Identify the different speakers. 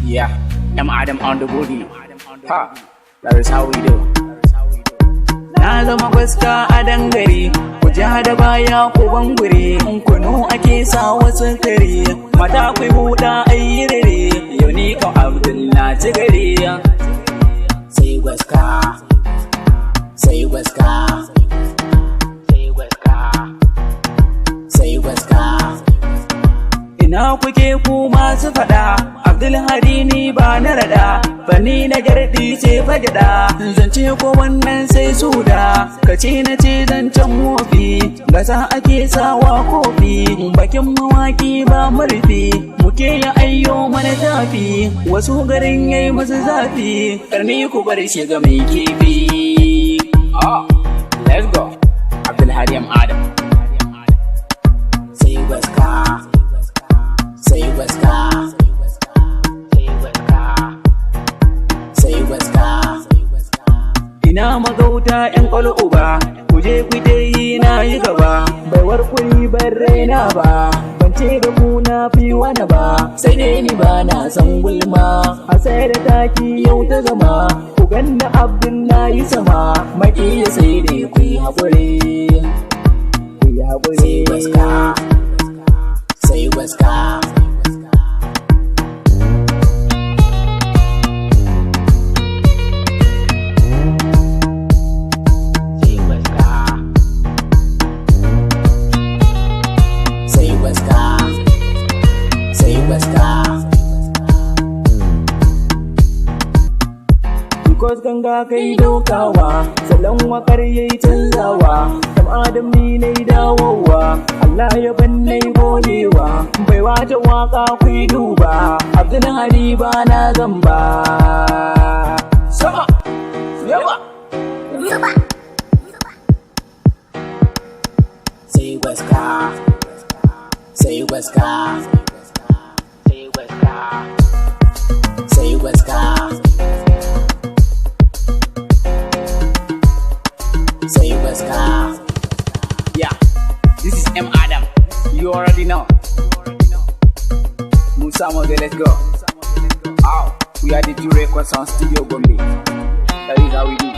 Speaker 1: Yeah, I'm Adam on the body. Ha, that is how we do. Na zama gwaska a dangare, ku ja da baya ku bangure, in kunu ake sa wasu kare, mata ku buɗa ayi rere, yau ni kan Abdul na ci gare. Sai gwaska, sai gwaska, sai gwaska, sai gwaska. Ina kuke ku masu faɗa, Abdul Hadi ni ba na raɗa, fani na gardi ce fagida, zance ko wannan sai suda, kace na ce zancen wofi, gasa ake sawa kofi, bakin mawaki ba murfi, muke ya ayyo mana tafi, wasu garin yayi masu zafi, karni ku bar shi ga mai kifi. Let's go, Abdul Hadi Adam. Sai gwaska, sai gwaska, sai gwaska. Ina magauta ƴan ƙwal'uba, ku je ku yi na yi gaba, baiwar kuri ban raina ba, ban ce da ku na fi wani ba, sai dai ni ba na san gulma, a sai da taki yau ta zama, ku ganna Abdul na yi sama, maƙiya sai dai ku yi haƙuri, ku yi haƙuri. Sai gwaska, sai gwaska. Because ganga kai dokawa, salon wakar yayi canzawa, dan Adam ni nayi dawowa, Allah ya ban nayi godewa, bai wata waka kuyi duba, Abdul Hadi ba na zamba. Sama, yaba, yaba. Sai gwaska, sai gwaska, sai gwaska, sai gwaska. Say gwaska. Yeah, this is M. Adam. You already know. Musa Mode, let's go. We are the two records on Studio Gombe. That is how we do.